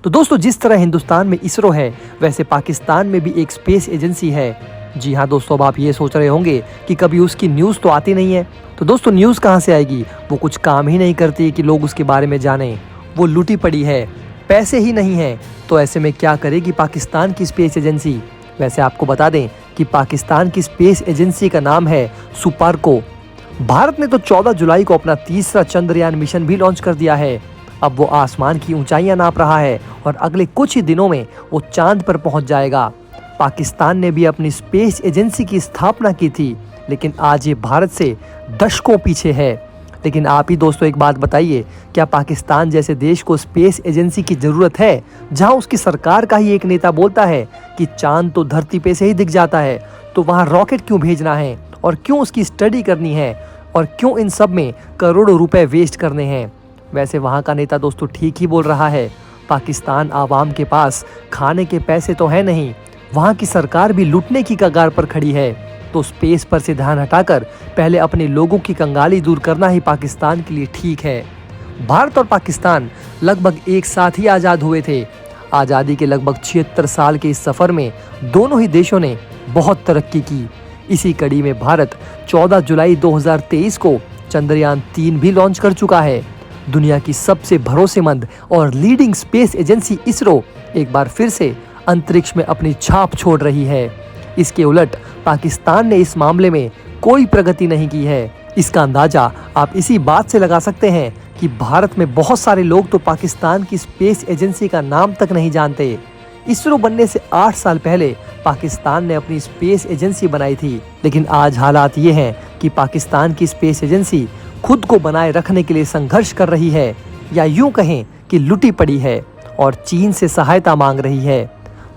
तो दोस्तों, जिस तरह हिंदुस्तान में इसरो है, वैसे पाकिस्तान में भी एक स्पेस एजेंसी है। जी हाँ दोस्तों, अब आप ये सोच रहे होंगे कि कभी उसकी न्यूज़ तो आती नहीं है। तो दोस्तों, न्यूज़ कहाँ से आएगी? वो कुछ काम ही नहीं करती कि लोग उसके बारे में जानें। वो लूटी पड़ी है, पैसे ही नहीं है। तो ऐसे में क्या करेगी पाकिस्तान की स्पेस एजेंसी? वैसे आपको बता दें कि पाकिस्तान की स्पेस एजेंसी का नाम है सुपार्को। भारत ने तो 14 जुलाई को अपना तीसरा चंद्रयान मिशन भी लॉन्च कर दिया है। अब वो आसमान की ऊंचाइयां नाप रहा है और अगले कुछ ही दिनों में वो चांद पर पहुंच जाएगा। पाकिस्तान ने भी अपनी स्पेस एजेंसी की स्थापना की थी, लेकिन आज ये भारत से दशकों पीछे है। लेकिन आप ही दोस्तों एक बात बताइए, क्या पाकिस्तान जैसे देश को स्पेस एजेंसी की जरूरत है, जहां उसकी सरकार का ही एक नेता बोलता है कि चांद तो धरती पे से ही दिख जाता है, तो वहां रॉकेट क्यों भेजना है और क्यों उसकी स्टडी करनी है और क्यों इन सब में करोड़ों रुपए वेस्ट करने हैं? वैसे वहां का नेता दोस्तों ठीक ही बोल रहा है। पाकिस्तान आवाम के पास खाने के पैसे तो है नहीं, वहां की सरकार भी लूटने की कगार पर खड़ी है। तो स्पेस पर से ध्यान हटाकर पहले अपने लोगों की कंगाली दूर करना ही पाकिस्तान के लिए ठीक है। भारत और पाकिस्तान लगभग एक साथ ही आज़ाद हुए थे। आज़ादी के लगभग 76 साल के इस सफ़र में दोनों ही देशों ने बहुत तरक्की की। इसी कड़ी में भारत 14 जुलाई 2023 को चंद्रयान 3 भी लॉन्च कर चुका है। दुनिया की सबसे भरोसेमंद और लीडिंग स्पेस एजेंसी इसरो एक बार फिर से अंतरिक्ष में अपनी छाप छोड़ रही है। इसके उलट पाकिस्तान ने इस मामले में कोई प्रगति नहीं की है। इसका अंदाजा आप इसी बात से लगा सकते हैं कि भारत में बहुत सारे लोग तो पाकिस्तान की स्पेस एजेंसी का नाम तक नहीं जानते। इसरो बनने से 8 साल पहले पाकिस्तान ने अपनी स्पेस एजेंसी बनाई थी, लेकिन आज हालात ये हैं कि पाकिस्तान की स्पेस एजेंसी खुद को बनाए रखने के लिए संघर्ष कर रही है, या यूं कहें कि लुटी पड़ी है और चीन से सहायता मांग रही है।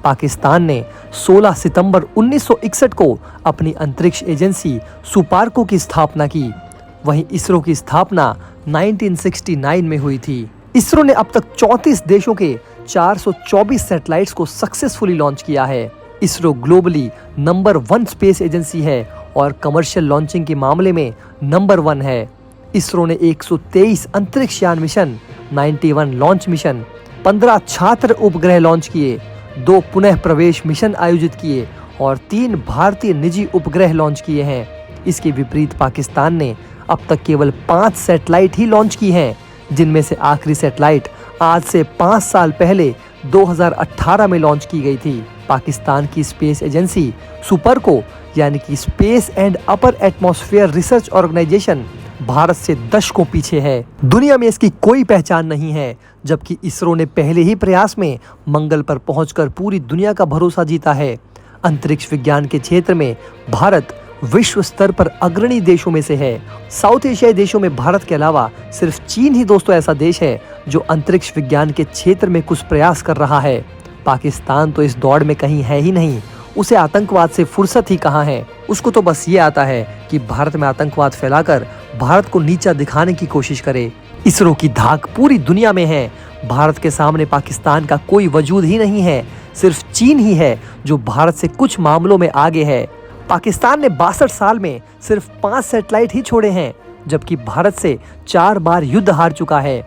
पाकिस्तान ने 16 सितंबर 1961 को अपनी अंतरिक्ष एजेंसी सुपार्को की स्थापना की। वहीं इसरो की स्थापना 1969 में हुई थी। इसरो ने अब तक 34 देशों के 424 सैटेलाइट्स को सक्सेसफुली लॉन्च किया है। ISRO globally number 1 space agency है और कमर्शियल लॉन्चिंग के मामले में नंबर 1 है। इसरो ने 123 अंतरिक्ष यान मिशन, 91 लॉन्च मिशन, 15 छात्र उपग्रह लॉन्च किए, 2 पुनः प्रवेश मिशन आयोजित किए और 3 भारतीय निजी उपग्रह लॉन्च किए हैं। इसके विपरीत पाकिस्तान ने अब तक केवल 5 सैटेलाइट ही लॉन्च की हैं, जिनमें से आखिरी सैटेलाइट आज से 5 साल पहले 2018 में लॉन्च की गई थी। पाकिस्तान की स्पेस एजेंसी सुपार्को यानी कि space and upper atmosphere research organisation Bharat से दशकों पीछे है। दुनिया में इसकी कोई पहचान नहीं है, जबकि इसरो ने पहले ही प्रयास में मंगल पर पहुंचकर पूरी दुनिया का भरोसा जीता है। अंतरिक्ष विज्ञान के क्षेत्र में भारत विश्व स्तर पर अग्रणी देशों में से है। साउथ एशियाई देशों में भारत के अलावा सिर्फ चीन ही दोस्तों ऐसा देश है जो अंतरिक्ष विज्ञान के क्षेत्र में कुछ प्रयास कर रहा है। पाकिस्तान तो इस दौड़ में कहीं है ही नहीं। उसे आतंकवाद से फुर्सत ही कहाँ है। उसको तो बस ये आता है कि भारत में आतंकवाद फैलाकर भारत को नीचा दिखाने की कोशिश करे। इसरो की धाक पूरी दुनिया में है। भारत के सामने पाकिस्तान का कोई वजूद ही नहीं है। सिर्फ चीन ही है जो भारत से कुछ मामलों में आगे है। पाकिस्तान ने 62 साल में सिर्फ 5 सैटेलाइट ही छोड़े हैं, जबकि भारत से 4 बार युद्ध हार चुका है।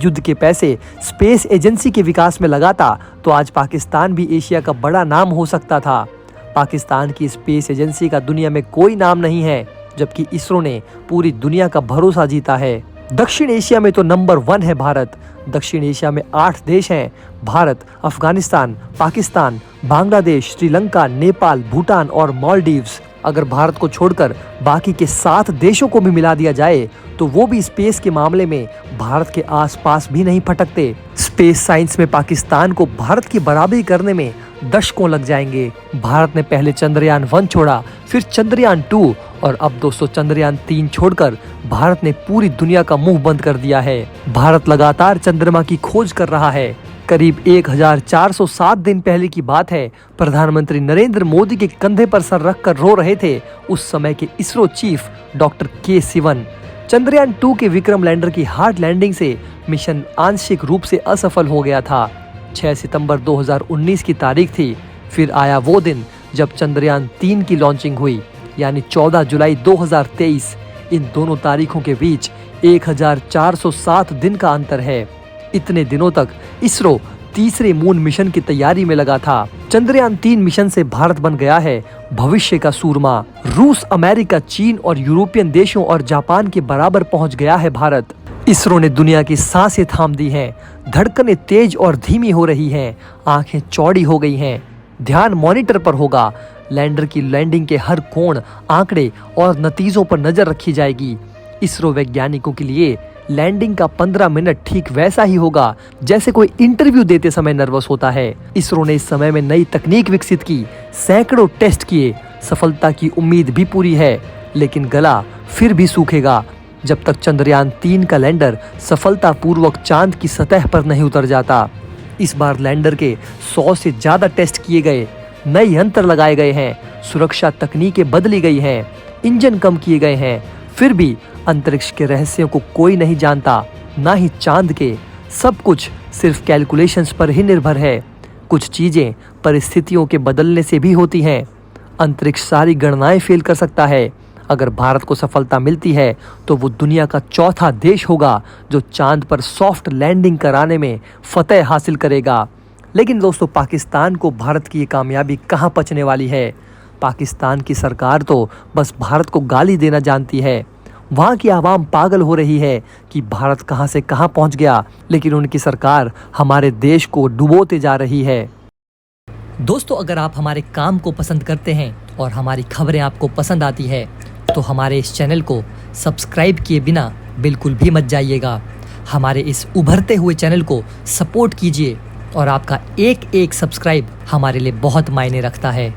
युद्ध के पैसे स्पेस एजेंसी के विकास में लगाता तो आज पाकिस्तान भी एशिया का बड़ा नाम हो सकता था। पाकिस्तान की स्पेस एजेंसी का दुनिया में कोई नाम नहीं है, जबकि इसरो ने पूरी दुनिया का भरोसा जीता है। दक्षिण एशिया में तो नंबर 1 है भारत। दक्षिण एशिया में 8 देश हैं: भारत, अफगानिस्तान, पाकिस्तान, बांग्लादेश, श्रीलंका, नेपाल, भूटान और मालदीव्स। अगर भारत को छोड़कर बाकी के 7 देशों को भी मिला दिया जाए तो वो भी स्पेस के मामले में भारत के आसपास भी नहीं फटकते। स्पेस साइंस में पाकिस्तान को भारत की बराबरी करने में दशकों लग जाएंगे। भारत ने पहले चंद्रयान 1 छोड़ा, फिर चंद्रयान 2 और अब दोस्तों चंद्रयान 3 छोड़कर भारत ने पूरी दुनिया का मुंह बंद कर दिया है। भारत लगातार चंद्रमा की खोज कर रहा है। करीब 1407 दिन पहले की बात है, प्रधानमंत्री नरेंद्र मोदी के कंधे पर सर रखकर रो रहे थे उस समय के इसरो चीफ डॉक्टर के सिवन। चंद्रयान 2 के विक्रम लैंडर की हार्ड लैंडिंग से मिशन आंशिक रूप से असफल हो गया था। 6 सितंबर 2019 की तारीख थी। फिर आया वो दिन जब चंद्रयान 3 की लॉन्चिंग हुई, यानी 14 जुलाई 2023। इन दोनों तारीखों के बीच 1407 दिन का अंतर है। इतने दिनों तक इसरो तीसरे मून मिशन की तैयारी में लगा था। चंद्रयान 3 मिशन से भारत बन गया है भविष्य का सूरमा। रूस, अमेरिका, चीन और यूरोपियन देशों और जापान के बराबर पहुंच गया है भारत। इसरो ने दुनिया की सांसें थाम दी हैं, धड़कनें तेज और धीमी हो रही हैं, आंखें चौड़ी हो गई हैं। ध्यान मॉनिटर पर होगा। लैंडर की लैंडिंग के हर कोण, आंकड़े और नतीजों पर नजर रखी जाएगी। इसरो वैज्ञानिकों के लिए लैंडिंग का 15 मिनट ठीक वैसा ही होगा जैसे कोई इंटरव्यू देते समय नर्वस होता है। इसरो ने इस समय में नई तकनीक विकसित की, सैकड़ों टेस्ट किए। सफलता की उम्मीद भी पूरी है, लेकिन गला फिर भी सूखेगा जब तक चंद्रयान 3 का लैंडर सफलतापूर्वक चांद की सतह पर नहीं उतर जाता। इस बार लैंडर के 100 से ज्यादा टेस्ट किए गए, नए यंत्र लगाए गए हैं, सुरक्षा तकनीकें बदली गई हैं, इंजन कम किए गए हैं। फिर भी अंतरिक्ष के रहस्यों को कोई नहीं जानता, ना ही चांद के। सब कुछ सिर्फ कैलकुलेशंस पर ही निर्भर है। कुछ चीजें परिस्थितियों के बदलने से भी होती हैं। अंतरिक्ष सारी गणनाएं फेल कर सकता है। अगर भारत को सफलता मिलती है तो वो दुनिया का चौथा देश होगा जो चांद पर सॉफ्ट लैंडिंग कराने में फतेह हासिल करेगा। लेकिन दोस्तों, पाकिस्तान को भारत की ये कामयाबी कहाँ पचने वाली है। पाकिस्तान की सरकार तो बस भारत को गाली देना जानती है। वहाँ की आवाम पागल हो रही है कि भारत कहाँ से कहाँ पहुँच गया, लेकिन उनकी सरकार हमारे देश को डुबोते जा रही है। दोस्तों, अगर आप हमारे काम को पसंद करते हैं और हमारी खबरें आपको पसंद आती है तो हमारे इस चैनल को सब्सक्राइब किए बिना बिल्कुल भी मत जाइएगा। हमारे इस उभरते हुए चैनल को सपोर्ट कीजिए और आपका एक एक सब्सक्राइब हमारे लिए बहुत मायने रखता है।